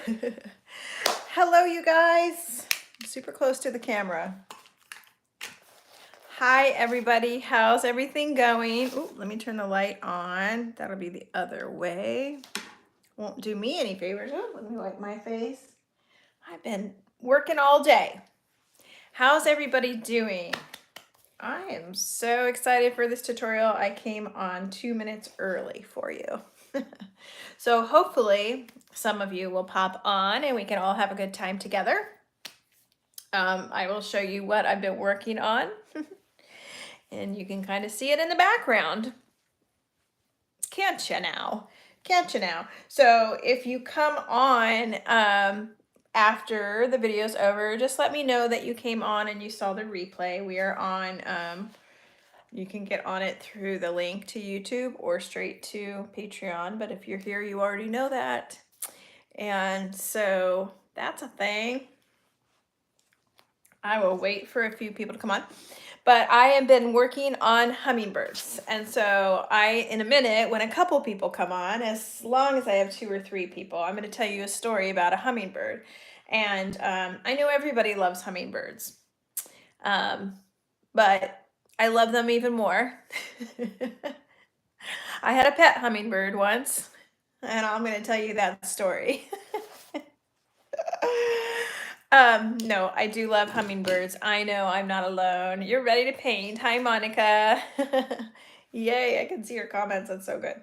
Hello, you guys. I'm super close to the camera. Hi, everybody. How's everything going? Ooh, let me turn the light on. That'll be the other way. Won't do me any favors. Oh, let me wipe my face. I've been working all day. How's everybody doing? I am so excited for this tutorial. I came on 2 minutes early for you. So hopefully some of you will pop on and we can all have a good time together. I will show you what I've been working on and you can kind of see it in the background. Can't you now? Can't you now? So if you come on after the video's over, just let me know that you came on and you saw the replay. We are on, you can get on it through the link to YouTube or straight to Patreon. But if you're here, you already know that. And so that's a thing. I will wait for a few people to come on. But I have been working on hummingbirds. And so in a minute, when a couple people come on, as long as I have 2 or 3 people, I'm going to tell you a story about a hummingbird. And I know everybody loves hummingbirds. But I love them even more. I had a pet hummingbird once, and I'm going to tell you that story. No, I do love hummingbirds. I know I'm not alone. You're ready to paint. Hi, Monica. Yay, I can see your comments. That's so good.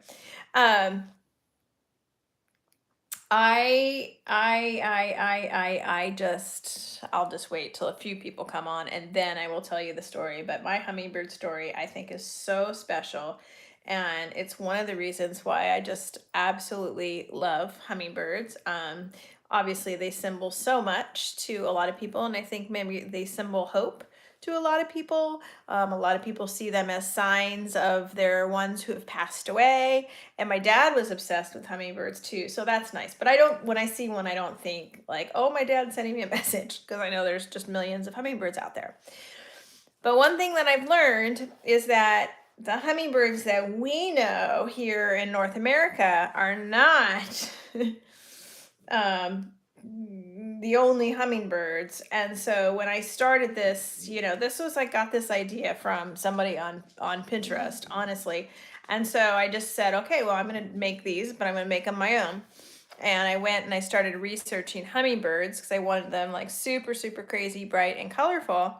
I'll just wait till a few people come on and then I will tell you the story. But my hummingbird story, I think, is so special. And it's one of the reasons why I just absolutely love hummingbirds. Obviously, they symbol so much to a lot of people, and I think maybe they symbol hope to a lot of people. A lot of people see them as signs of their ones who have passed away. And my dad was obsessed with hummingbirds too, so that's nice. But when I see one, I don't think like, oh, my dad's sending me a message, because I know there's just millions of hummingbirds out there. But one thing that I've learned is that the hummingbirds that we know here in North America are not the only hummingbirds. And so when I started this, this was, I got this idea from somebody on Pinterest, honestly. And so I just said, okay, well, I'm going to make these, but I'm going to make them my own. And I went and I started researching hummingbirds because I wanted them like super, super crazy, bright and colorful.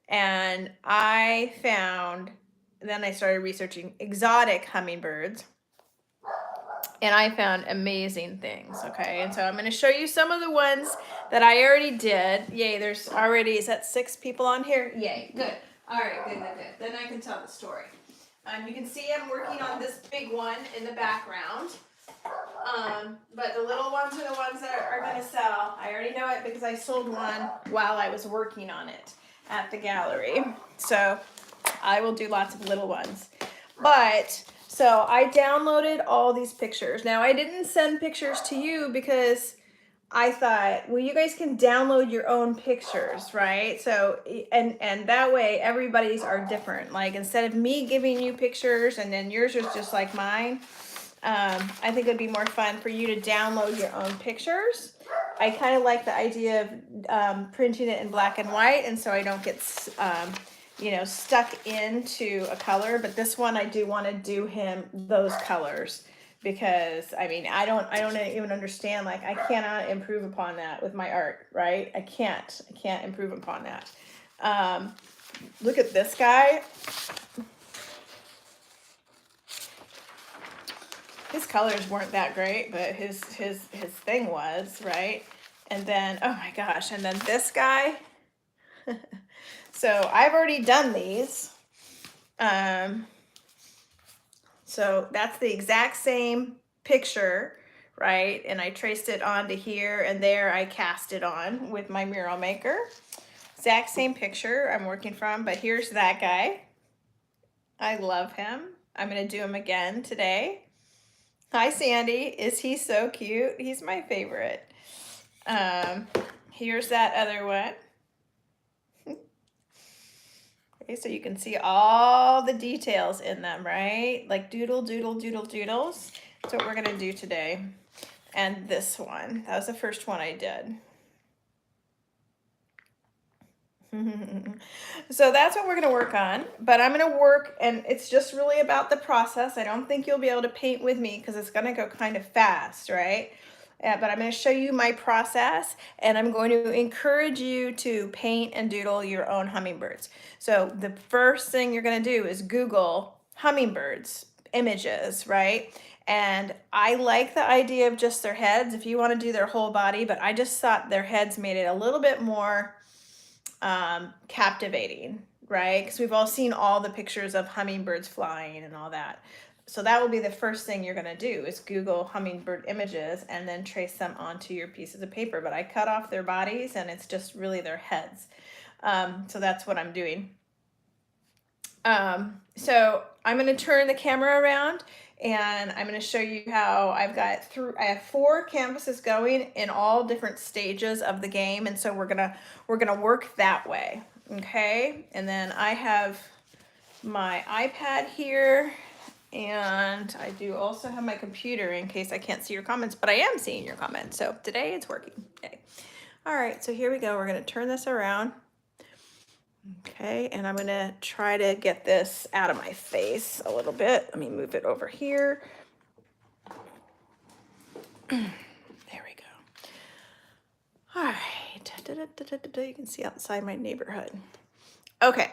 And then I started researching exotic hummingbirds. And I found amazing things, okay? And so I'm going to show you some of the ones that I already did. Yay, there's already, is that 6 people on here? Yay, good. All right, good. Then I can tell the story. You can see I'm working on this big one in the background. But the little ones are the ones that are going to sell. I already know it because I sold one while I was working on it at the gallery. So I will do lots of little ones. So I downloaded all these pictures. Now, I didn't send pictures to you because I thought, well, you guys can download your own pictures, right? So, and that way everybody's are different. Like, instead of me giving you pictures and then yours is just like mine, I think it'd be more fun for you to download your own pictures. I kind of like the idea of printing it in black and white, and so I don't get stuck into a color. But this one, I do want to do him those colors because I mean, I don't even understand. Like, I cannot improve upon that with my art, right? I can't improve upon that. Look at this guy. His colors weren't that great, but his thing was, right? And then, oh my gosh, and then this guy. So I've already done these. So that's the exact same picture, right? And I traced it onto here, and there I cast it on with my mural maker. Exact same picture I'm working from, but here's that guy. I love him. I'm gonna do him again today. Hi, Sandy. Is he so cute? He's my favorite. Here's that other one. Okay, so you can see all the details in them, right? Like doodles. That's what we're gonna do today. and this one. That was the first one I did. So that's what we're going to work on, but I'm going to work, and it's just really about the process. I don't think you'll be able to paint with me because it's going to go kind of fast, right? But I'm going to show you my process, and I'm going to encourage you to paint and doodle your own hummingbirds. So the first thing you're going to do is Google hummingbirds images, right? And I like the idea of just their heads if you want to do their whole body, but I just thought their heads made it a little bit more captivating, right? Because we've all seen all the pictures of hummingbirds flying and all that. So that will be the first thing you're going to do is Google hummingbird images and then trace them onto your pieces of paper. But I cut off their bodies and it's just really their heads. So that's what I'm doing. So I'm going to turn the camera around and I'm going to show you how I have 4 canvases going in all different stages of the game, and so we're going to work that way. Okay? And then I have my iPad here, and I do also have my computer in case I can't see your comments, but I am seeing your comments. So today it's working. Okay. All right, so here we go. We're going to turn this around. Okay, and I'm gonna try to get this out of my face a little bit. Let me move it over here. There we go. All right, you can see outside my neighborhood. Okay,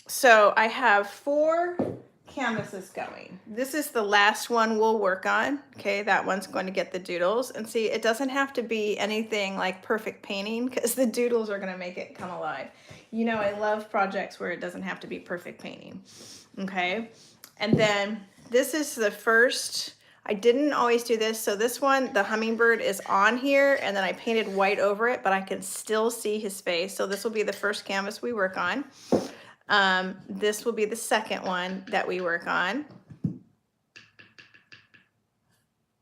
so I have 4 canvases going. This is the last one we'll work on. Okay, that one's going to get the doodles. And see, it doesn't have to be anything like perfect painting because the doodles are going to make it come alive. You know, I love projects where it doesn't have to be perfect painting. Okay, and then this is the first. I didn't always do this. So this one, the hummingbird is on here and then I painted white over it, but I can still see his face. So this will be the first canvas we work on. This will be the second one that we work on.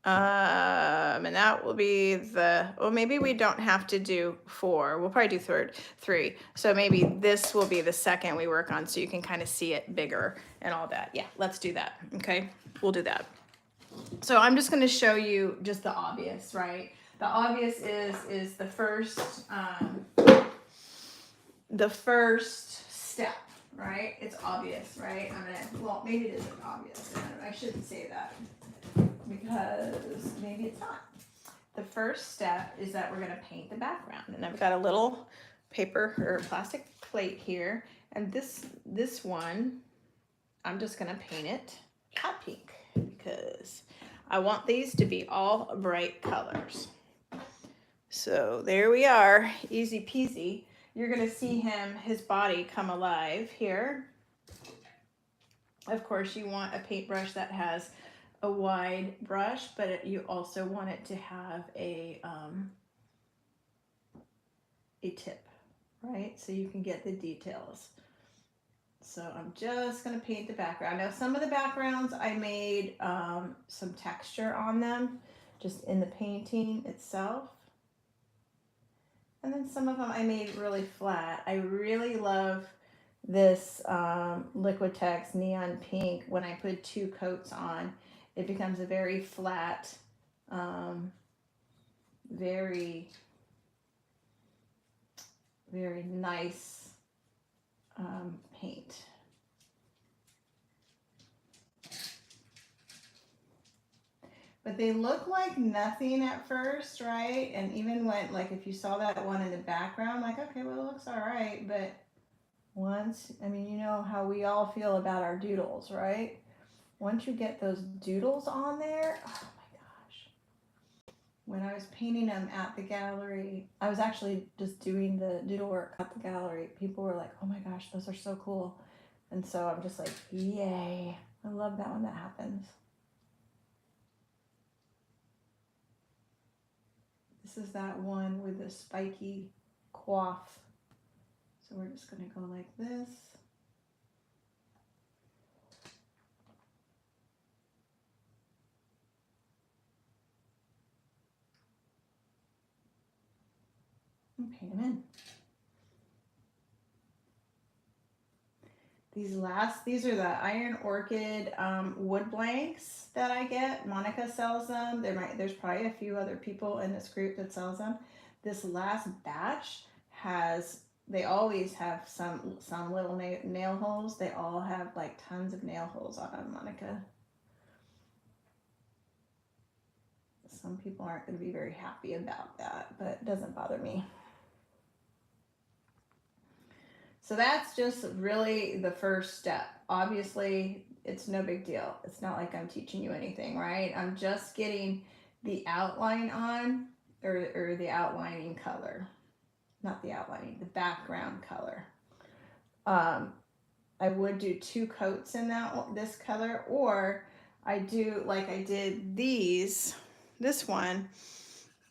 And that will be well, maybe we don't have to do 4. We'll probably do 3. So maybe this will be the second we work on so you can kind of see it bigger and all that. Yeah, let's do that. Okay, we'll do that. So I'm just going to show you just the obvious, right? The obvious is the first step, right? It's obvious, right? Well, maybe it isn't obvious. I shouldn't say that because maybe it's not. The first step is that we're going to paint the background, and I've got a little paper or plastic plate here, and this one, I'm just going to paint it hot pink because I want these to be all bright colors. So there we are, easy peasy. You're going to see his body come alive here. Of course, you want a paintbrush that has a wide brush, but you also want it to have a tip, right? So you can get the details. So I'm just going to paint the background. Now, some of the backgrounds I made some texture on them, just in the painting itself. And then some of them I made really flat. I really love this Liquitex Neon Pink. When I put 2 coats on, it becomes a very flat, very, very nice paint. But they look like nothing at first, right? And even when, like, if you saw that one in the background, like, okay, well, it looks all right. But once, I mean, you know how we all feel about our doodles, right? Once you get those doodles on there, oh my gosh. When I was painting them at the gallery, I was actually just doing the doodle work at the gallery. People were like, oh my gosh, those are so cool. And so I'm just like, yay. I love that when that happens. This is that one with the spiky coif. So we're just going to go like this. And paint them in. these are the Iron Orchid wood blanks that I get. Monica sells them. There's probably a few other people in this group that sells them. This last batch they always have some little nail holes. They all have like tons of nail holes on them, Monica. Some people aren't going to be very happy about that, but it doesn't bother me. So that's just really the first step. Obviously, it's no big deal. It's not like I'm teaching you anything, right? I'm just getting the outline on, or the outlining color. Not the outlining, the background color. I would do 2 coats in this color, or I do like I did these. This one,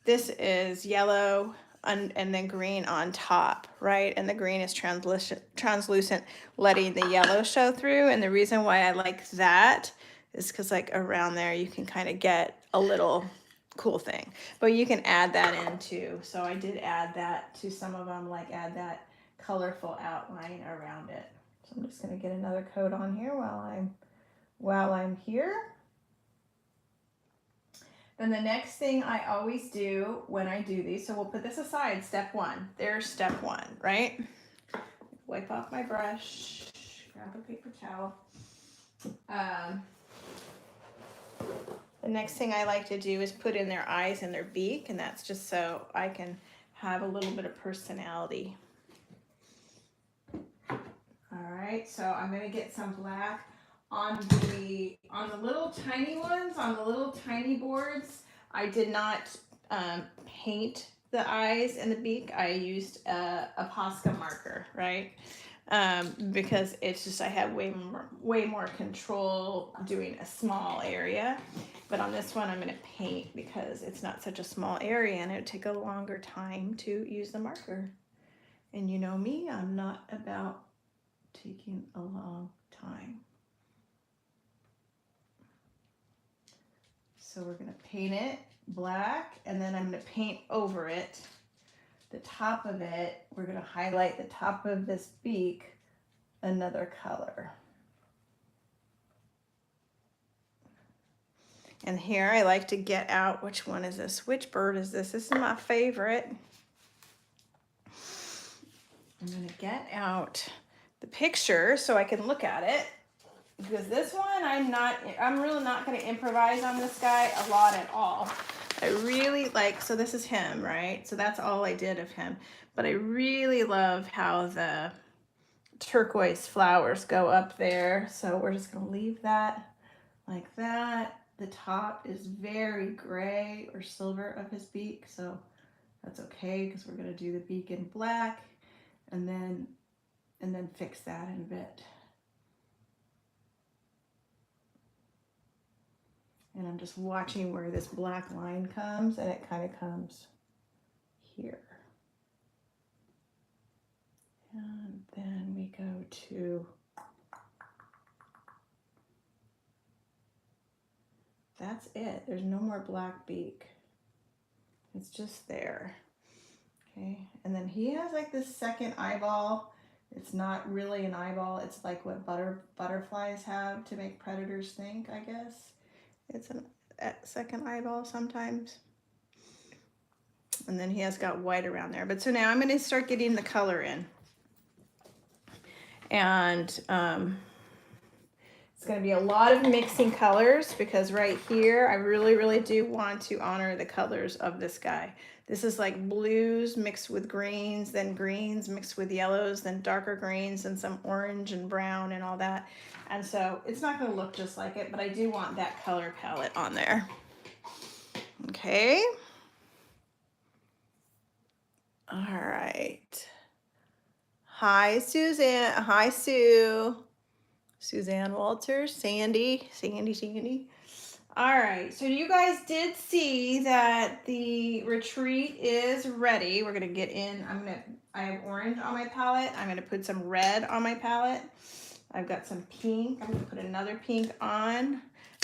this is yellow and then green on top, right? And the green is translucent, letting the yellow show through. And the reason why I like that is because like around there you can kind of get a little cool thing, but you can add that in too. So I did add that to some of them, like add that colorful outline around it. So I'm just going to get another coat on here while I'm here. Then the next thing I always do when I do these, so we'll put this aside, step 1. There's step 1, right? Wipe off my brush, grab a paper towel. The next thing I like to do is put in their eyes and their beak, and that's just so I can have a little bit of personality. All right, so I'm gonna get some black on the little tiny ones, on the little tiny boards. I did not paint the eyes and the beak. I used a Posca marker, right? Because it's just I have way more control doing a small area. But on this one, I'm going to paint because it's not such a small area, and it would take a longer time to use the marker. And you know me, I'm not about taking a long time. So we're going to paint it black, and then I'm going to paint over it. The top of it, we're going to highlight the top of this beak another color. And here I like to get out, which one is this? Which bird is this? This is my favorite. I'm going to get out the picture so I can look at it, because this one I'm really not going to improvise on this guy a lot at all. I really like, so this is him, right? So that's all I did of him. But I really love how the turquoise flowers go up there. So we're just going to leave that like that. The top is very gray or silver of his beak, so that's okay because we're going to do the beak in black and then fix that in a bit. And I'm just watching where this black line comes, and it kind of comes here. And then we go to, that's it. There's no more black beak. It's just there. Okay, and then he has like this second eyeball. It's not really an eyeball. It's like what butterflies have to make predators think, I guess. It's a second eyeball sometimes. And then he has got white around there. But so now I'm going to start getting the color in. And it's going to be a lot of mixing colors, because right here I really do want to honor the colors of this guy. This is like blues mixed with greens, then greens mixed with yellows, then darker greens, and some orange and brown and all that. And so it's not going to look just like it, but I do want that color palette on there. Okay. All right. Hi, Suzanne. Hi, Sue. Suzanne Walters, Sandy. All right, so you guys did see that the retreat is ready. We're gonna get in. I have orange on my palette. I'm gonna put some red on my palette. I've got some pink. I'm gonna put another pink on.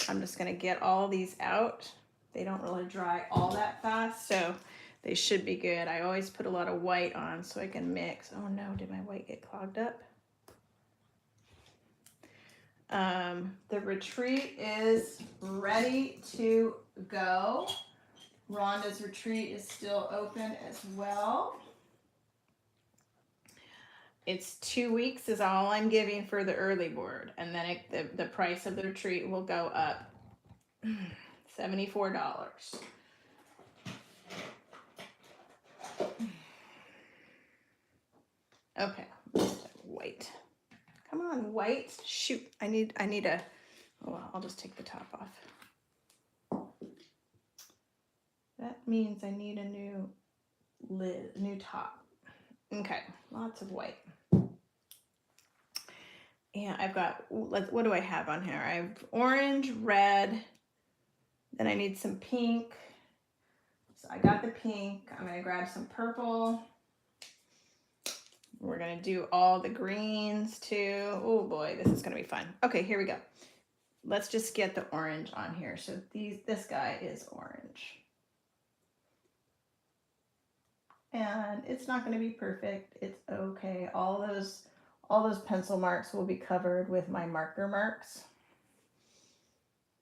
I'm just gonna get all these out. They don't really dry all that fast, so they should be good. I always put a lot of white on so I can mix. Oh no, did my white get clogged up? The retreat is ready to go. Rhonda's retreat is still open as well. It's 2 weeks is all I'm giving for the early board, and then the price of the retreat will go up $74. Okay, white. Come on, white. Shoot, I need a. Oh, well, I'll just take the top off. That means I need a new lid, new top. Okay, lots of white. And I've got, what do I have on here? I have orange, red, then I need some pink. So I got the pink. I'm gonna grab some purple. We're gonna do all the greens too. Oh boy, this is gonna be fun. Okay, here we go. Let's just get the orange on here. So this guy is orange. And it's not gonna be perfect. It's okay. All those pencil marks will be covered with my marker marks.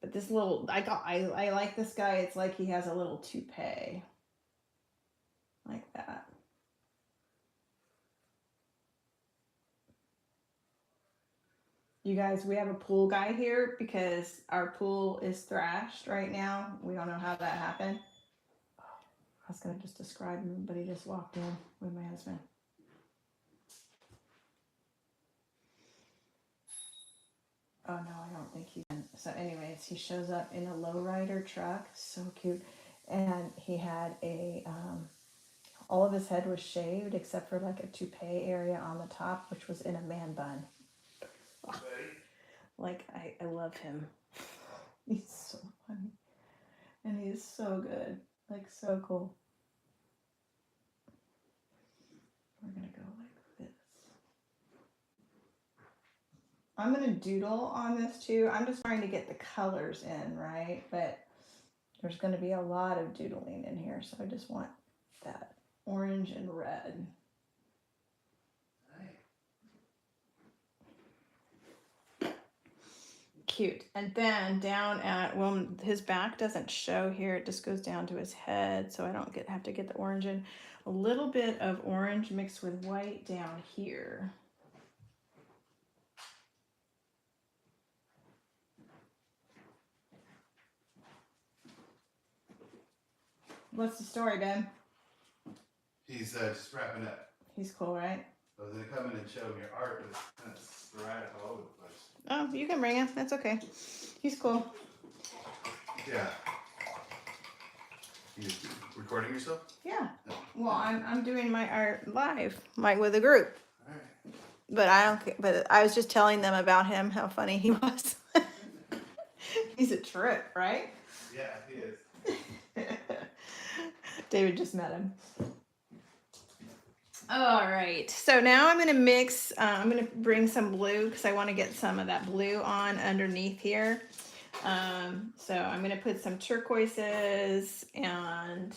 But this little, I like this guy. It's like he has a little toupee. Like that. You guys, we have a pool guy here because our pool is thrashed right now. We don't know how that happened. I was going to just describe him, but he just walked in with my husband. Oh, no, I don't think he can. So anyways, he shows up in a lowrider truck. So cute. And he had all of his head was shaved except for like a toupee area on the top, which was in a man bun. Oh, like, I love him. He's so funny. And he's so good. Like, so cool. We're going to go like this. I'm going to doodle on this too. I'm just trying to get the colors in, right? But there's going to be a lot of doodling in here. So I just want that orange and red. Cute. And then down at, well, his back doesn't show here. It just goes down to his head. So I don't have to get the orange in. A little bit of orange mixed with white down here. What's the story, Ben? He's just wrapping up. He's cool, right? I was going to come in and show him your art, but it's kind of sporadic all over the place. Oh, you can bring him. That's okay. He's cool. Yeah. You recording yourself? Yeah. Well, I'm doing my art live, like with a group. All right. But I don't. But I was just telling them about him, how funny he was. He's a trip, right? Yeah, he is. David just met him. All right. So now I'm gonna mix. I'm gonna bring some blue because I want to get some of that blue on underneath here. So I'm gonna put some turquoises and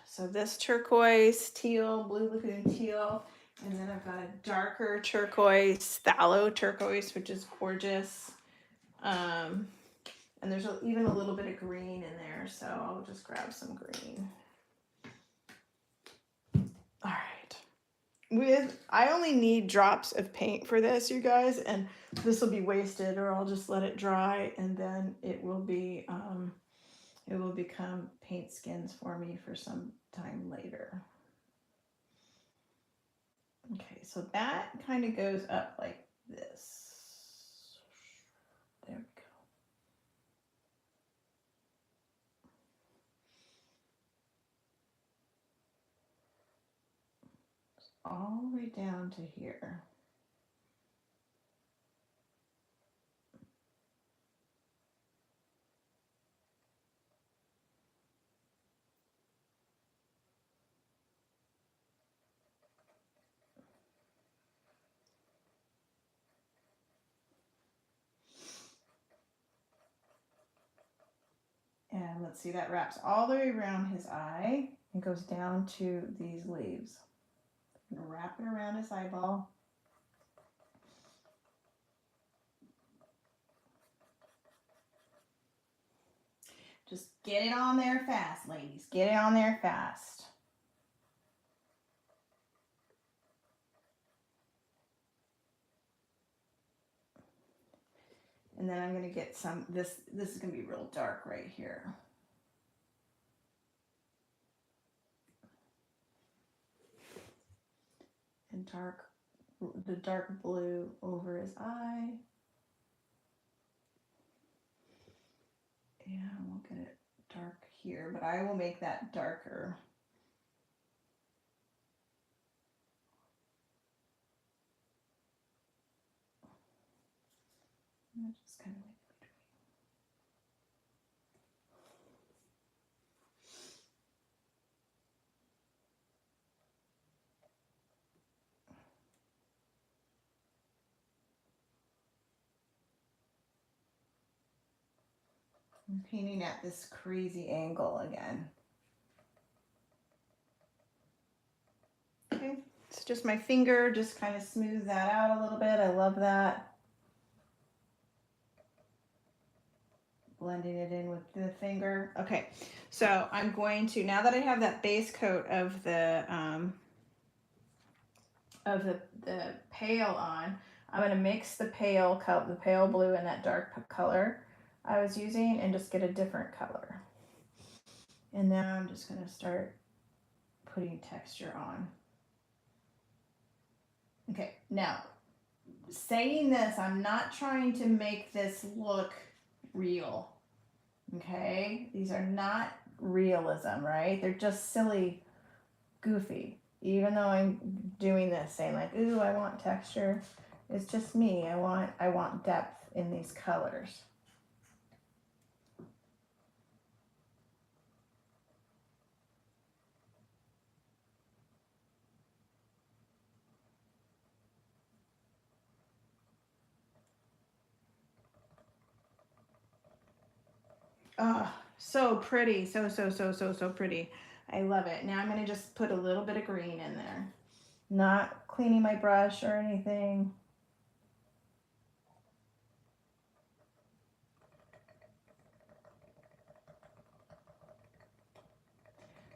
so this turquoise, teal, blue lagoon teal, and then I've got a darker turquoise, phthalo turquoise, which is gorgeous. And there's even a little bit of green in there, so I'll just grab some green. All right. I only need drops of paint for this, you guys, and this will be wasted, or I'll just let it dry, and then it will be it will become paint skins for me for some time later. Okay, so that kind of goes up like this. There we go. All the way down to here. And let's see, that wraps all the way around his eye and goes down to these leaves. I'm gonna wrap it around his eyeball. Just get it on there fast, ladies. Get it on there fast. And then I'm going to get some, this is going to be real dark right here. And the dark blue over his eye. And we'll get it dark here, but I will make that darker. And just kind of like I'm painting at this crazy angle again. Okay, it's just my finger, just kind of smooth that out a little bit. I love that. Blending it in with the finger. Okay, so I'm going to, now that I have that base coat of the pale on, I'm going to mix the pale blue and that dark color I was using and just get a different color. And now I'm just going to start putting texture on. Okay, now saying this, I'm not trying to make this look real. Okay, these are not realism, right? They're just silly, goofy. Even though I'm doing this, saying like, ooh, I want texture. It's just me. I want depth in these colors. Oh, so pretty. So pretty. I love it. Now I'm going to just put a little bit of green in there. Not cleaning my brush or anything.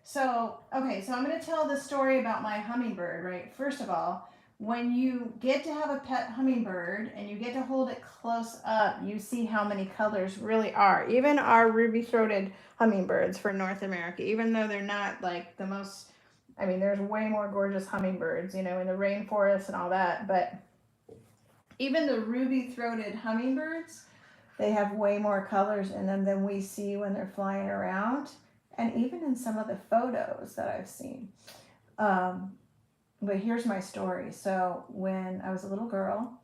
So, okay, so I'm going to tell the story about my hummingbird, right? First of all, when you get to have a pet hummingbird and you get to hold it close up, you see how many colors really are. Even our ruby-throated hummingbirds for North America, even though they're not like the most, I mean, there's way more gorgeous hummingbirds, you know, in the rainforest and all that, but even the ruby-throated hummingbirds, they have way more colors in them than we see when they're flying around. And even in some of the photos that I've seen. But here's my story. So when I was a little girl,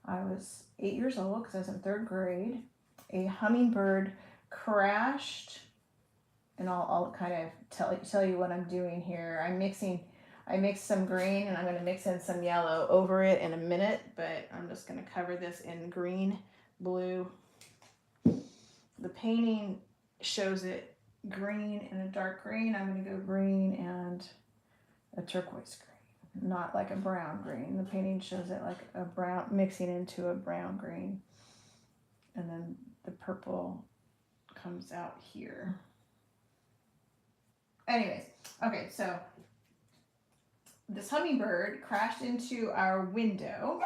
I was 8 years old because I was in 3rd grade. A hummingbird crashed, and I'll kind of tell you what I'm doing here. I mixed some green and I'm going to mix in some yellow over it in a minute, but I'm just going to cover this in green, blue. The painting shows it green and a dark green. I'm going to go green and a turquoise green, not like a brown green. The painting shows it like a brown, mixing into a brown green, and then the purple comes out here. Anyways, okay, so this hummingbird crashed into our window,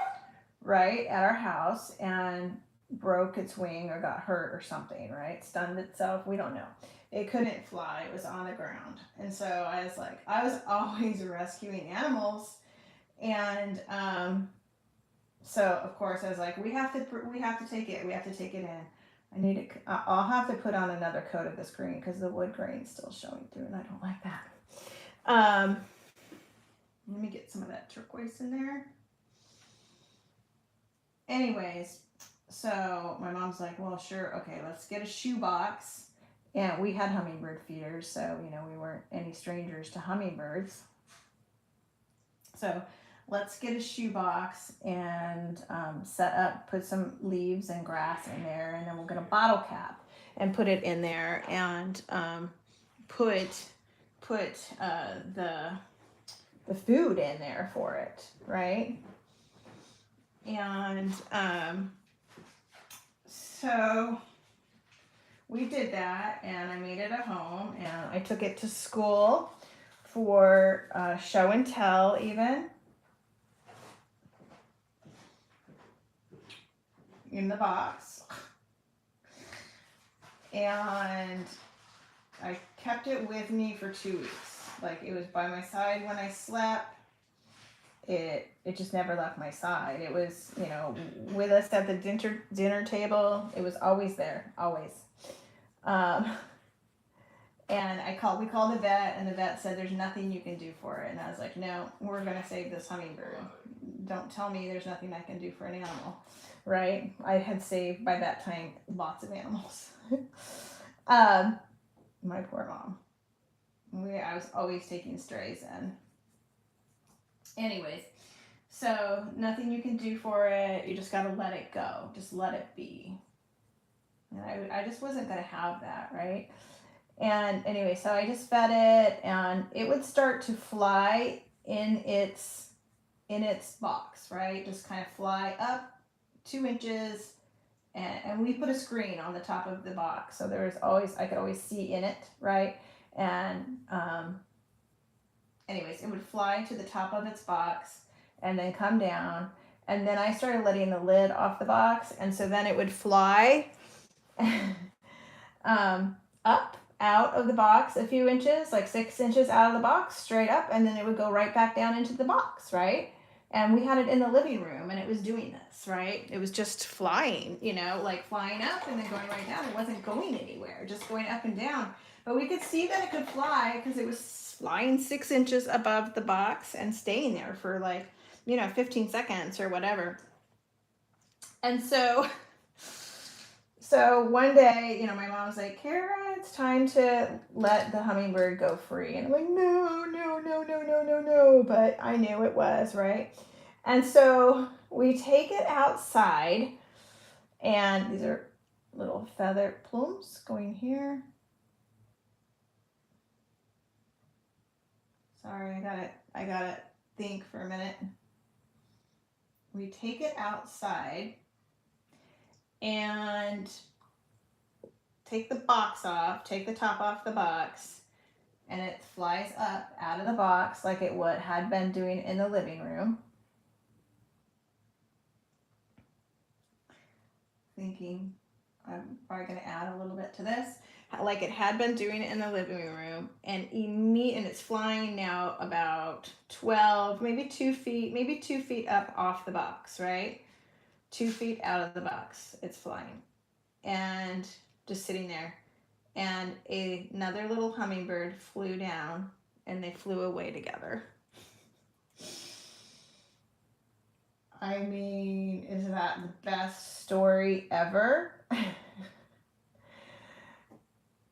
right, at our house, and broke its wing or got hurt or something, right? Stunned itself. We don't know. It couldn't fly. It was on the ground. And so I was always rescuing animals. And so of course I was like, we have to take it. We have to take it in. I'll have to put on another coat of this green because the wood grain's still showing through and I don't like that. Let me get some of that turquoise in there. Anyways, so my mom's like, well, sure, okay, let's get a shoebox. And we had hummingbird feeders, so, you know, we weren't any strangers to hummingbirds. So let's get a shoebox and set up, put some leaves and grass in there, and then we'll get a bottle cap and put it in there and put the food in there for it, right? And so we did that, and I made it a home, and I took it to school for show and tell even in the box. And I kept it with me for 2 weeks. Like, it was by my side when I slept. It just never left my side. It was, you know, with us at the dinner table. It was always there, always. And we called the vet, and the vet said there's nothing you can do for it. And I was like, no, we're gonna save this hummingbird. Don't tell me there's nothing I can do for an animal, right? I had saved by that time lots of animals. My poor mom. I was always taking strays in. Anyways, so nothing you can do for it. You just gotta let it go. Just let it be. And I just wasn't gonna have that, right? And anyway, so I just fed it, and it would start to fly in its box, right? Just kind of fly up 2 inches, and we put a screen on the top of the box, so there was always, I could always see in it, right? And anyways, it would fly to the top of its box and then come down, and then I started letting the lid off the box, and so then it would fly up out of the box a few inches, like 6 inches out of the box, straight up, and then it would go right back down into the box, right? And we had it in the living room, and it was doing this, right? It was just flying, you know, like flying up and then going right down. It wasn't going anywhere, just going up and down. But we could see that it could fly because it was flying 6 inches above the box and staying there for like, you know, 15 seconds or whatever. And so one day, you know, my mom was like, Kara, it's time to let the hummingbird go free. And I'm like, no. But I knew it was, right? And so we take it outside, and these are little feather plumes going here. Sorry, I gotta think for a minute. We take it outside and take the box off, take the top off the box, and it flies up out of the box like it had been doing in the living room. Thinking I'm probably going to add a little bit to this, like it had been doing it in the living room, and it's flying now about 12, maybe 2 feet up off the box, right? 2 feet out of the box, it's flying, and just sitting there. And another little hummingbird flew down, and they flew away together. I mean, is that the best story ever?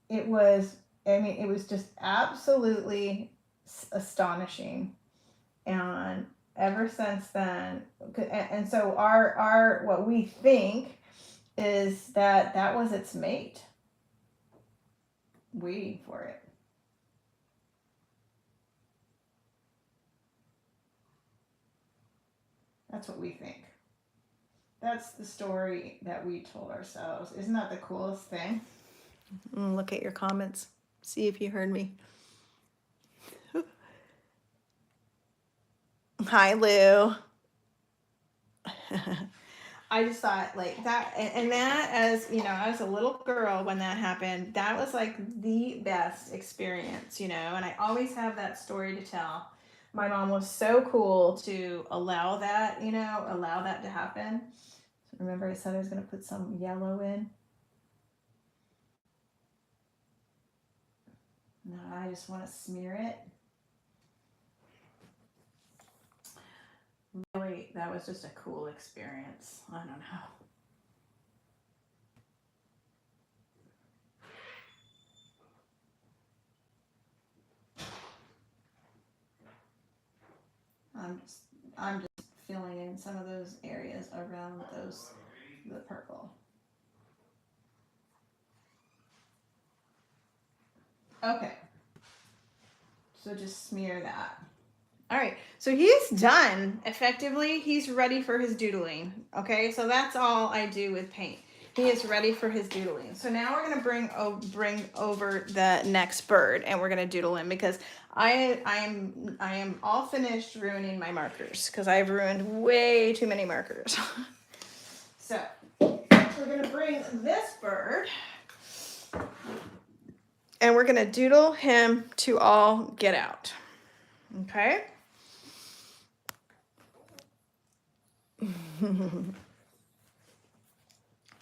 It was just absolutely astonishing. And ever since then, and so our what we think is that was its mate waiting for it. That's what we think. That's the story that we told ourselves. Isn't that the coolest thing? Look at your comments. See if you heard me. Hi, Lou. I just thought like that, and that, as you know, I was a little girl when that happened. That was like the best experience, you know, and I always have that story to tell. My mom was so cool to allow that to happen. Remember I said I was going to put some yellow in? No, I just want to smear it. Really, that was just a cool experience. I don't know. I'm just filling in some of those areas around the purple. Okay. So just smear that. All right, so he's done effectively. He's ready for his doodling. Okay, so that's all I do with paint. He is ready for his doodling. So now we're gonna bring over the next bird, and we're gonna doodle him because I am all finished ruining my markers because I've ruined way too many markers. So we're gonna bring this bird, and we're gonna doodle him to all get out. Okay.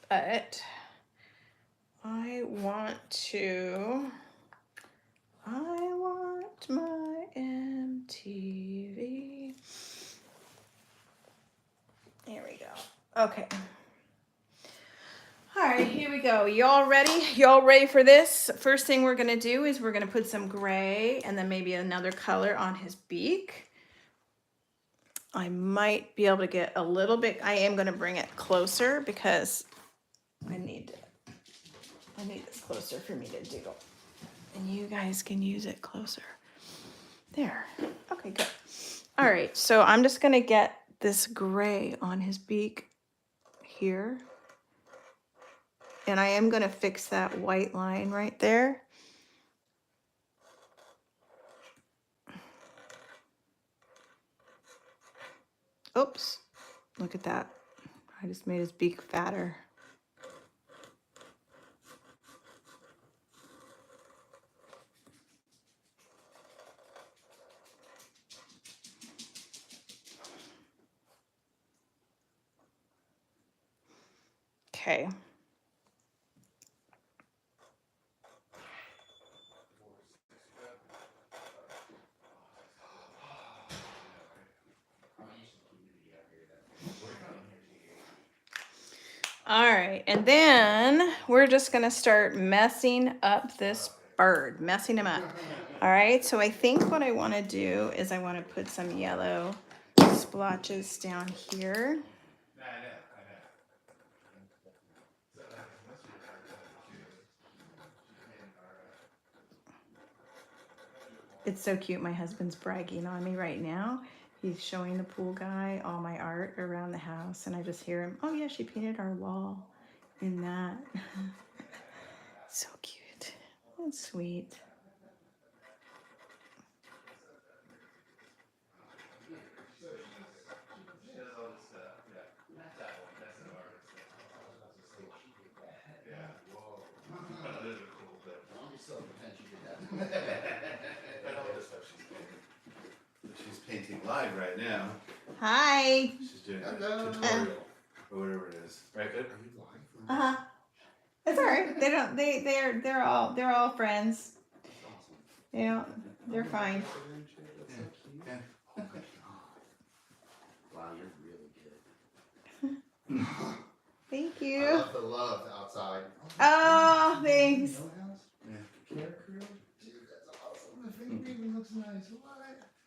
But I want my MTV. There we go. Okay. All right, here we go. Y'all ready? Y'all ready for this? First thing we're gonna do is we're gonna put some gray and then maybe another color on his beak. I might be able to get a little bit, I am gonna bring it closer because I need this closer for me to doodle. And you guys can use it closer. There. Okay, good. All right, so I'm just gonna get this gray on his beak here. And I am gonna fix that white line right there. Oops, look at that. I just made his beak fatter. Okay. All right, and then we're just gonna start messing up this bird, messing him up. All right, so I think what I wanna do is I wanna put some yellow splotches down here. It's so cute. My husband's bragging on me right now. He's showing the pool guy all my art around the house, and I just hear him, oh yeah, she painted our wall in that. So cute. That's sweet. She's painting live right now. Hi. She's doing a tutorial or whatever it is. Right, good? Uh-huh. It's all right. They're all friends. You know, they're fine. Yeah. Wow, you're really good. Thank I you. love the love outside. Oh, thanks. Care crew? Dude, that's awesome. The finger even looks nice. What?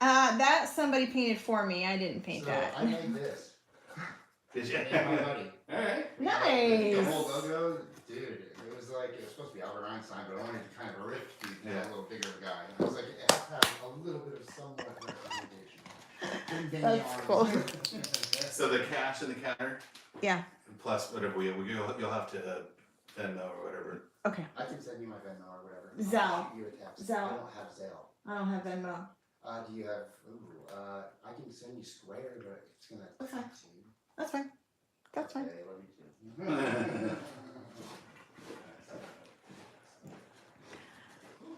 That somebody painted for me. I didn't paint So that. I made this. Did you? Me and my buddy. Alright. Nice. The whole logo, dude, it was supposed to be Albert Einstein, but I wanted to kind of riff the a little bigger guy. And I was like, it has to have a little bit of somewhat representation. That's cool. So the cash in the counter Yeah. plus whatever you'll have to Venmo or whatever. Okay. I can send you my Venmo or whatever. Zelle. I'll shoot you a text. Zelle. I don't have Zelle. I don't have Venmo. Do you have? I can send you Square, but it's gonna Okay. tax you. That's fine. That's fine. Okay, love you too.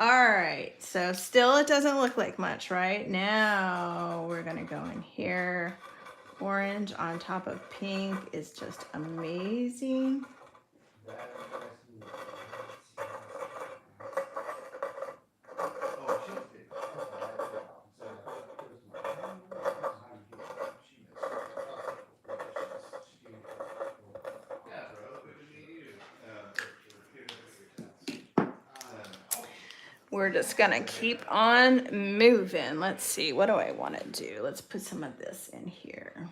All right. So still it doesn't look like much, right? Now we're going to go in here. Orange on top of pink is just amazing. We're just gonna keep on moving. Let's see, what do I want to do? Let's put some of this in here.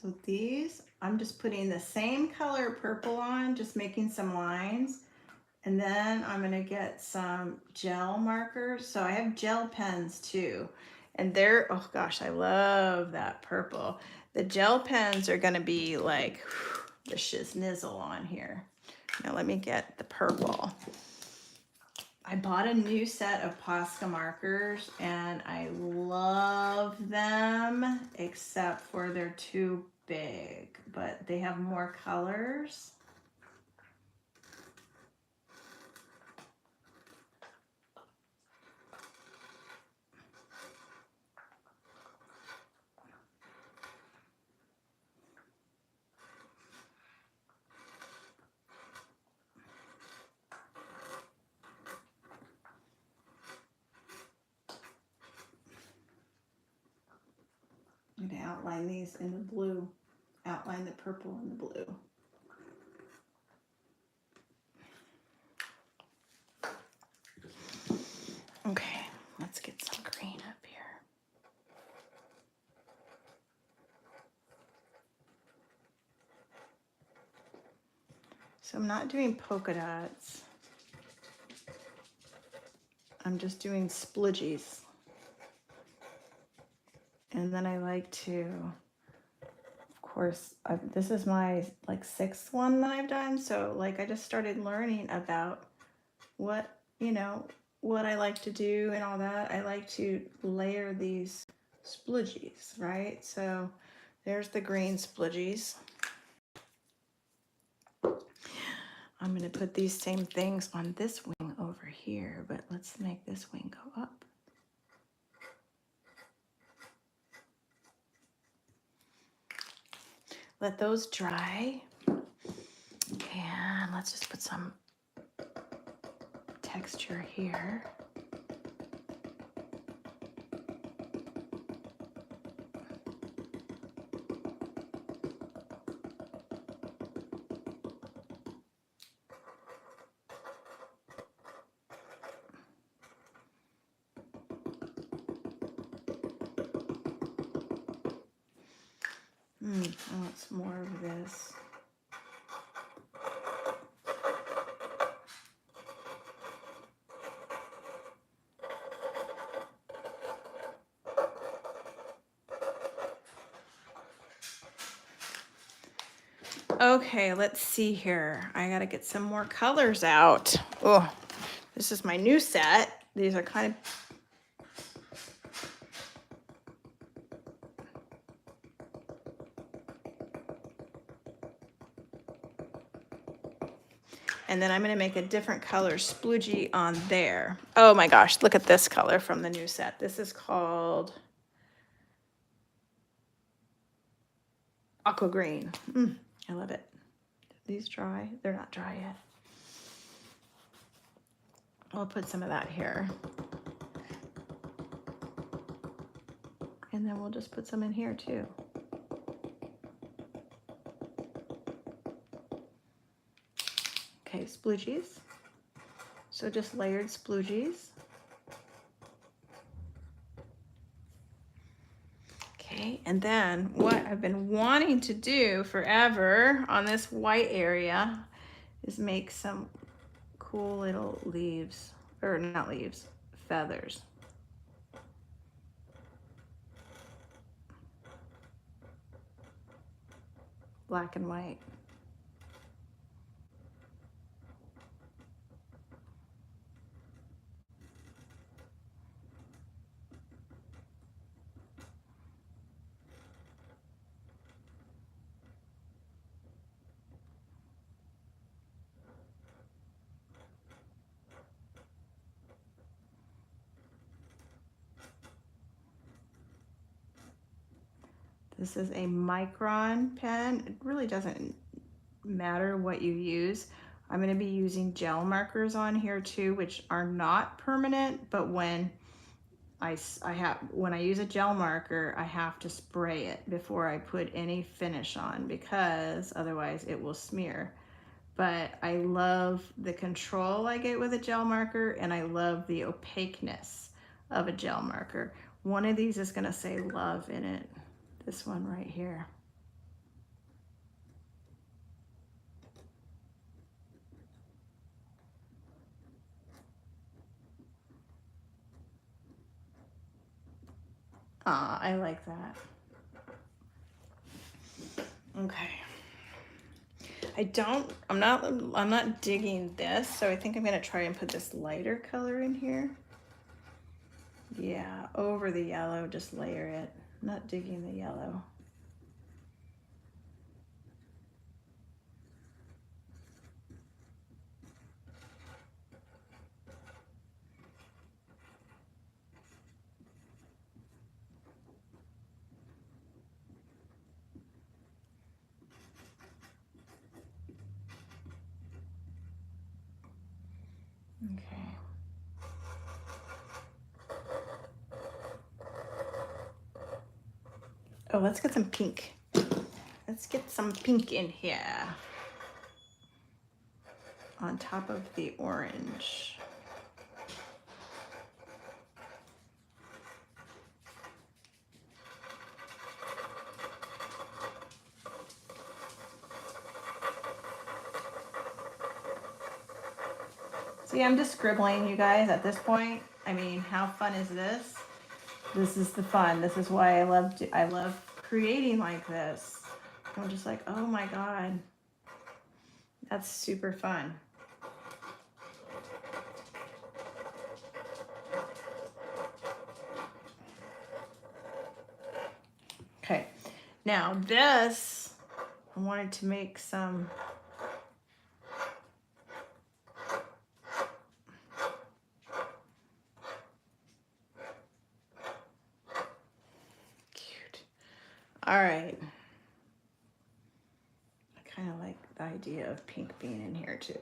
So these, I'm just putting the same color purple on, just making some lines. And then I'm gonna get some gel markers. So I have gel pens too. And they're, oh gosh, I love that purple. The gel pens are gonna be like the shizznizzle on here. Now let me get the purple. I bought a new set of Posca markers and I love them, except for they're too big, but they have more colors. I'm going to outline these in the blue, outline the purple and the blue. Okay, let's get some green up here. So I'm not doing polka dots. I'm just doing spludgies. And then I like to, of course, this is my like 6th one that I've done. So like I just started learning about what, you know, what I like to do and all that. I like to layer these spludgies, right? So there's the green spludgies. I'm going to put these same things on this wing over here, but let's make this wing go up. Let those dry, and let's just put some texture here. I want some more of this. Okay, let's see here. I gotta get some more colors out. Oh, this is my new set. These are kind of and then I'm going to make a different color sploogie on there. Oh my gosh, look at this color from the new set. This is called Aqua Green. I love it. These dry? They're not dry yet. I'll put some of that here. And then we'll just put some in here too. Okay, sploogies. So just layered sploogies. Okay, and then what I've been wanting to do forever on this white area is make some cool little leaves, or not leaves, feathers. Black and white. This is a Micron pen. It really doesn't matter what you use. I'm going to be using gel markers on here too, which are not permanent, but when I use a gel marker, I have to spray it before I put any finish on because otherwise it will smear. But I love the control I get with a gel marker, and I love the opaqueness of a gel marker. One of these is going to say love in it. This one right here. Ah, I like that. Okay. I'm not digging this, so I think I'm gonna try and put this lighter color in here. Yeah, over the yellow, just layer it. I'm not digging the yellow. Okay. Oh, let's get some pink. Let's get some pink in here. On top of the orange. See, I'm just scribbling, you guys, at this point. I mean, how fun is this? This is the fun. This is why I love creating like this. I'm just like, oh my God. That's super fun. Okay, now this, I wanted to make some cute. All right. I kind of like the idea of pink being in here too.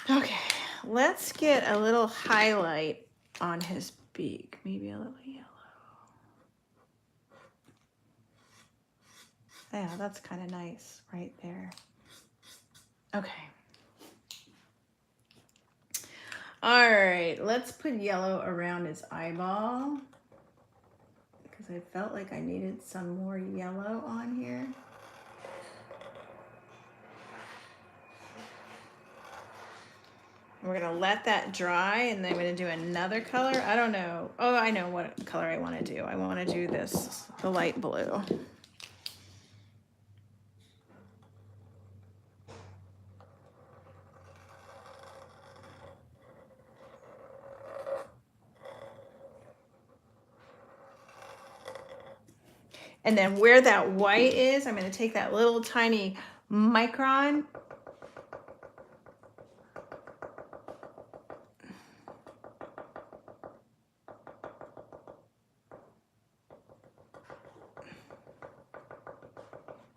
Okay, let's get a little highlight on his beak. Maybe a little yellow. Yeah, that's kind of nice right there. Okay. All right, let's put yellow around his eyeball because I felt like I needed some more yellow on here. We're gonna let that dry and then I'm gonna do another color. I don't know. Oh, I know what color I wanna do. I wanna do this, the light blue. And then where that white is, I'm gonna take that little tiny micron.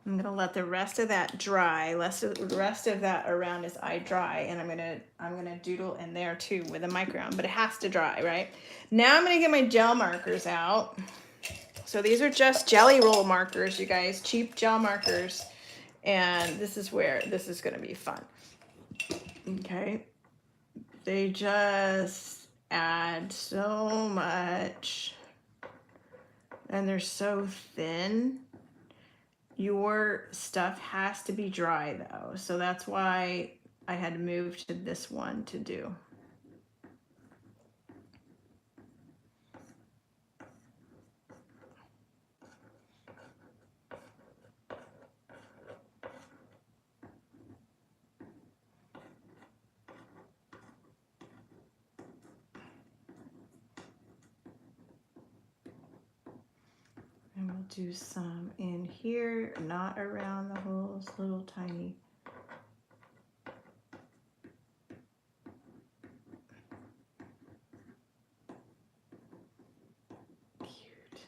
I'm gonna let the rest of that dry, the rest of that around his eye dry, and I'm gonna doodle in there too with a micron, but it has to dry, right? Now I'm gonna get my gel markers out. So these are just jelly roll markers, you guys, cheap gel markers, and this is where this is gonna be fun. Okay, they just add so much, and they're so thin. Your stuff has to be dry though, so that's why I had to move to this one to do. And we'll do some in here, not around the holes, little tiny. Cute.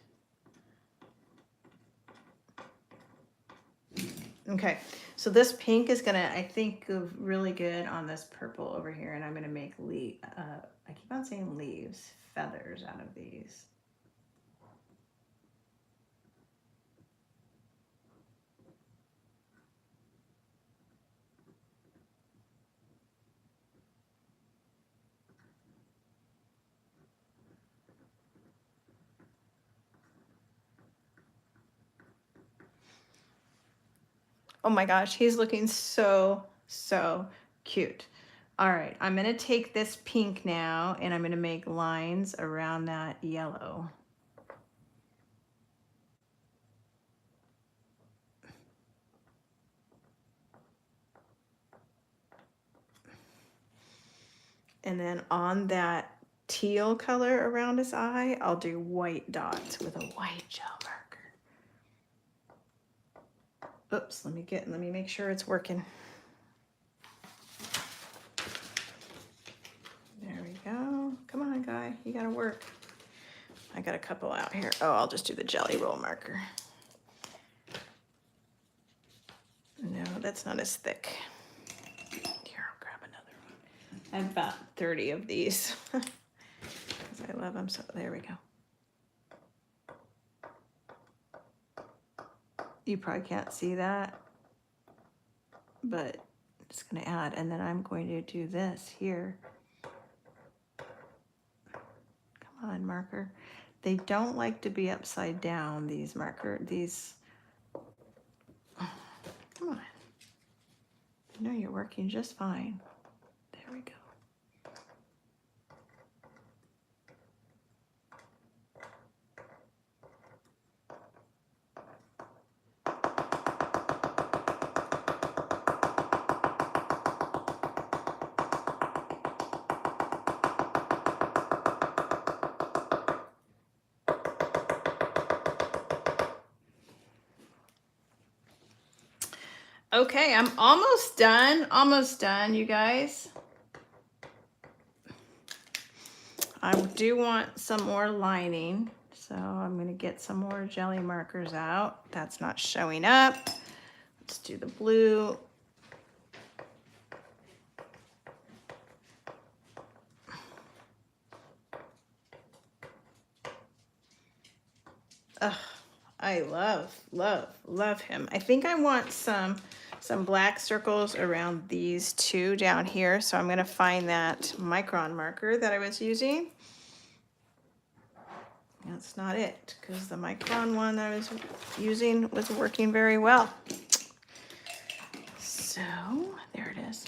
Okay, so this pink is gonna, I think, go really good on this purple over here, and I'm gonna make I keep on saying leaves, feathers out of these. Oh my gosh, he's looking so, so cute. All right, I'm gonna take this pink now and I'm gonna make lines around that yellow. And then on that teal color around his eye, I'll do white dots with a white gel marker. Oops, let me make sure it's working. There we go. Come on, guy, you gotta work. I got a couple out here. Oh, I'll just do the jelly roll marker. No, that's not as thick. Here, I'll grab another one. I have about 30 of these. I love them, so there we go. You probably can't see that, but I'm just gonna add, and then I'm going to do this here. Come on, marker. They don't like to be upside down, these these. Come on. I know you're working just fine. There we go. Okay, I'm almost done, you guys. I do want some more lining, so I'm gonna get some more jelly markers out. That's not showing up. Let's do the blue. Ugh, I love him. I think I want some black circles around these two down here. So I'm gonna find that Micron marker that I was using. That's not it, because the Micron one I was using was working very well. So there it is.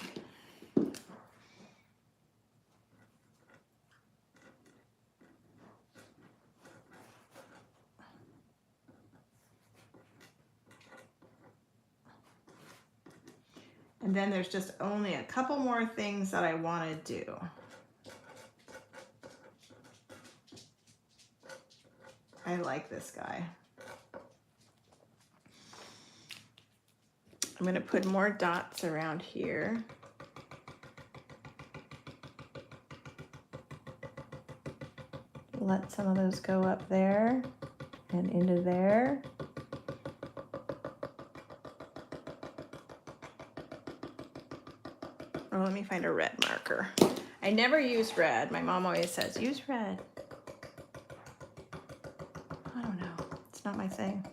And then there's just only a couple more things that I want to do. I like this guy. I'm going to put more dots around here. Let some of those go up there and into there. Oh, let me find a red marker. I never use red. My mom always says, use red. I don't know. It's not my thing.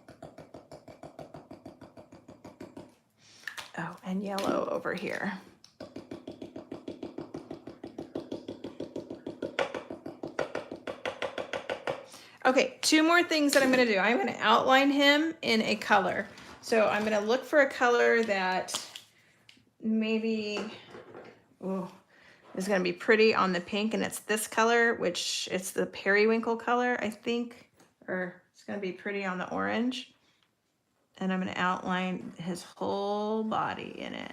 Oh, and yellow over here. Okay, two more things that I'm going to do. I'm going to outline him in a color. So I'm going to look for a color that maybe is going to be pretty on the pink, and it's this color, which it's the periwinkle color, I think, or it's going to be pretty on the orange. And I'm going to outline his whole body in it.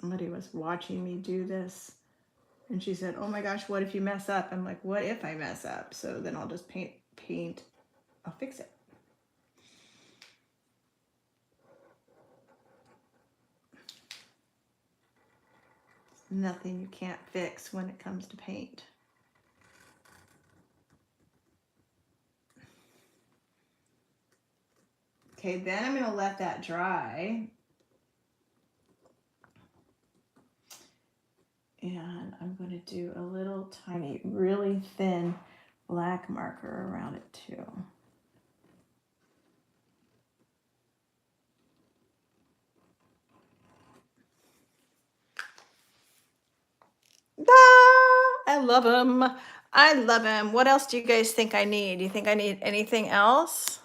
Somebody was watching me do this, and she said, oh my gosh, what if you mess up? I'm like, what if I mess up? So then I'll just paint, I'll fix it. Nothing you can't fix when it comes to paint. Okay, then I'm gonna let that dry. And I'm going to do a little tiny, really thin black marker around it too. love him. I love him. What else do you guys think I need? Do you think I need anything else?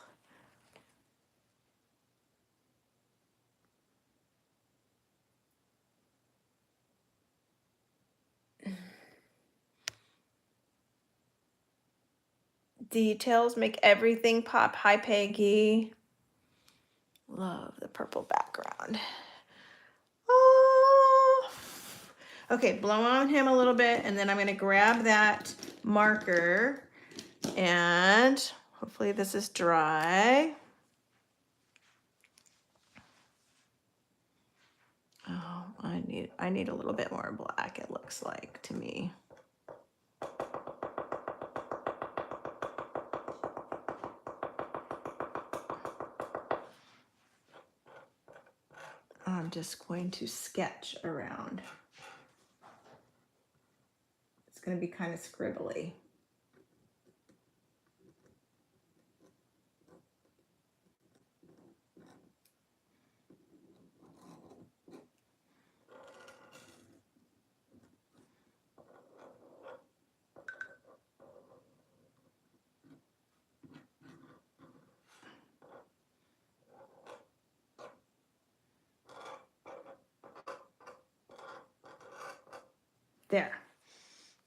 Details make everything pop. Hi, Peggy. Love the purple background. Oh. Okay, blow on him a little bit, and then I'm going to grab that marker, and hopefully this is dry. Oh, I need a little bit more black, it looks like to me. I'm just going to sketch around. It's going to be kind of scribbly. There.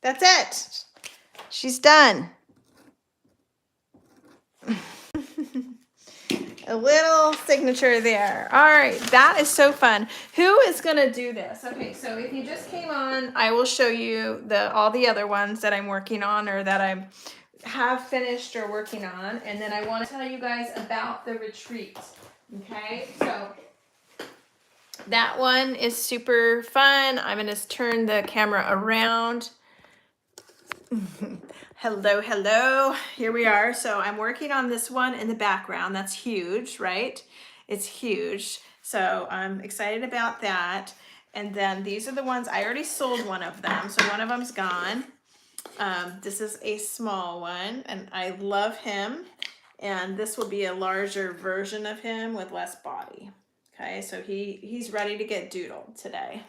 That's it. She's done. A little signature there. All right, that is so fun. Who is gonna do this? Okay, so if you just came on, I will show you all the other ones that I'm working on or that I have finished or working on, and then I want to tell you guys about the retreat. Okay, so that one is super fun. I'm gonna turn the camera around. Hello, hello. Here we are. So I'm working on this one in the background. That's huge, right? It's huge. So I'm excited about that. And then these are the ones, I already sold one of them. So one of them's gone. This is a small one and I love him. And this will be a larger version of him with less body. Okay, so he's ready to get doodled today.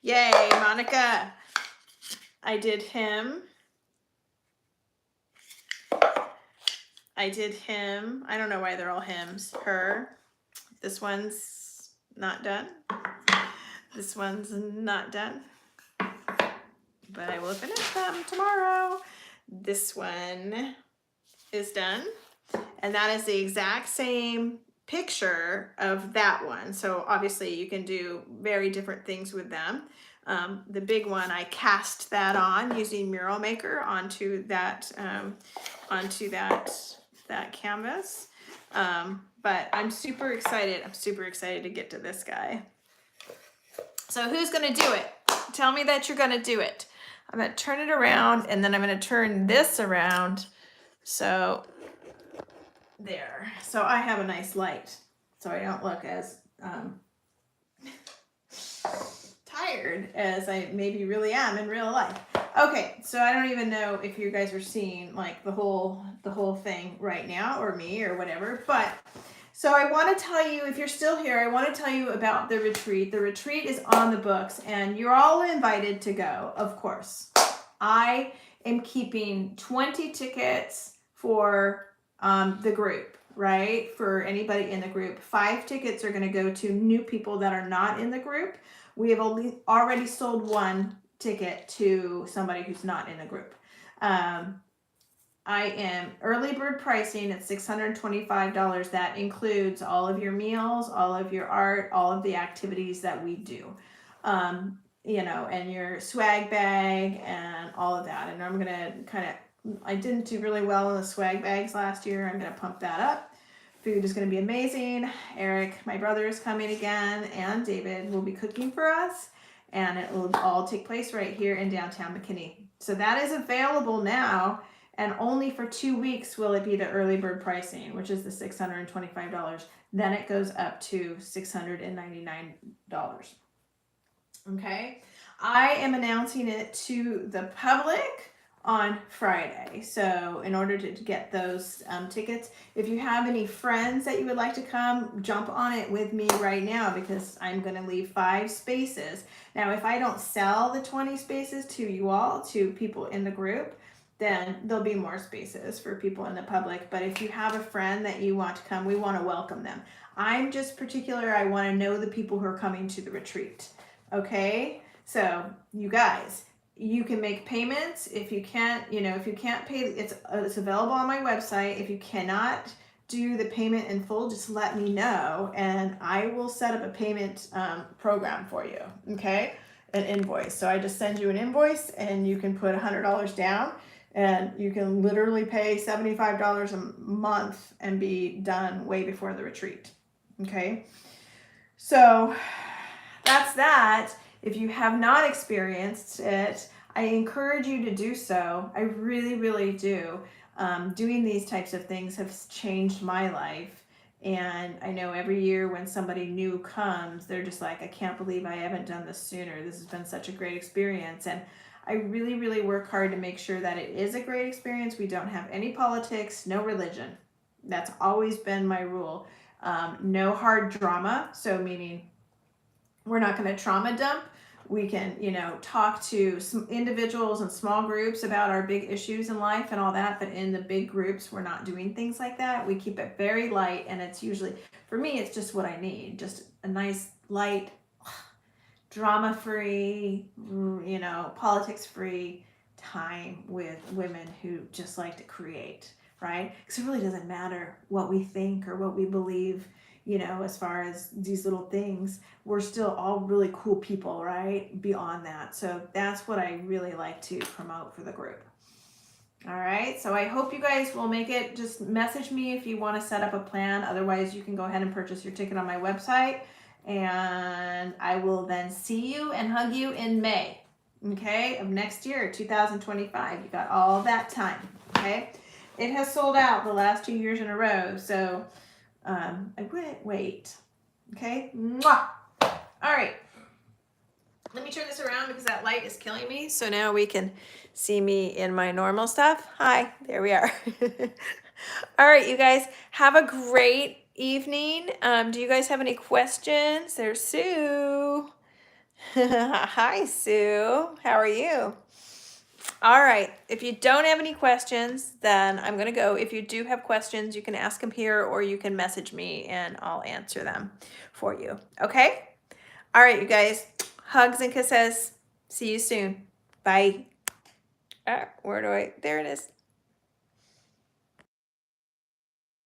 Yay, Monica. I did him. I don't know why they're all hymns. Her. This one's not done. This one's not done. But I will finish them tomorrow. This one is done. And that is the exact same picture of that one. So obviously you can do very different things with them. The big one, I cast that on using Mural Maker onto that canvas. But I'm super excited. I'm super excited to get to this guy. So who's gonna do it? Tell me that you're gonna do it. I'm gonna turn it around and then I'm gonna turn this around. So there. So I have a nice light. So I don't look as tired as I maybe really am in real life. Okay, so I don't even know if you guys are seeing like the whole thing right now or me or whatever, but so I want to tell you, if you're still here, I want to tell you about the retreat. The retreat is on the books and you're all invited to go, of course. I am keeping 20 tickets for the group, right? For anybody in the group. 5 tickets are going to go to new people that are not in the group. We have already sold 1 ticket to somebody who's not in the group. I am early bird pricing at $625. That includes all of your meals, all of your art, all of the activities that we do. You know, and your swag bag and all of that. And I'm gonna I didn't do really well in the swag bags last year. I'm gonna pump that up. Food is gonna be amazing. Eric, my brother, is coming again, and David will be cooking for us. And it will all take place right here in downtown McKinney. So that is available now. And only for 2 weeks will it be the early bird pricing, which is the $625. Then it goes up to $699. Okay. I am announcing it to the public on Friday. So in order to get those tickets, if you have any friends that you would like to come, jump on it with me right now, because I'm going to leave 5 spaces. Now, if I don't sell the 20 spaces to you all, to people in the group, then there'll be more spaces for people in the public. But if you have a friend that you want to come, we want to welcome them. I'm just particular, I want to know the people who are coming to the retreat. Okay? So, you guys, you can make payments. If you can't, if you can't pay, it's available on my website. If you cannot do the payment in full, just let me know and I will set up a payment program for you. Okay, an invoice. So I just send you an invoice and you can put $100 down and you can literally pay $75 a month and be done way before the retreat. Okay, so that's that. If you have not experienced it, I encourage you to do so. I really, really do. Doing these types of things have changed my life. And I know every year when somebody new comes, they're just like, I can't believe I haven't done this sooner. This has been such a great experience. And I really, really work hard to make sure that it is a great experience. We don't have any politics, no religion. That's always been my rule. No hard drama. So meaning we're not going to trauma dump. We can, talk to some individuals and small groups about our big issues in life and all that. But in the big groups, we're not doing things like that. We keep it very light. And it's usually, for me, it's just what I need. Just a nice, light, drama-free, politics-free time with women who just like to create, right? Because it really doesn't matter what we think or what we believe. As far as these little things, we're still all really cool people, right? Beyond that. So that's what I really like to promote for the group. All right. So I hope you guys will make it. Just message me if you want to set up a plan. Otherwise, you can go ahead and purchase your ticket on my website. And I will then see you and hug you in May, okay, of next year, 2025. You got all that time, okay? It has sold out the last 2 years in a row. So I wouldn't wait. Okay? Mwah! All right. Let me turn this around because that light is killing me. So now we can see me in my normal stuff. Hi, there we are. All right, you guys, have a great evening. Do you guys have any questions? There's Sue. Hi, Sue. How are you? All right. If you don't have any questions, then I'm going to go. If you do have questions, you can ask them here or you can message me and I'll answer them for you. Okay? All right, you guys. Hugs and kisses. See you soon. Bye. There it is.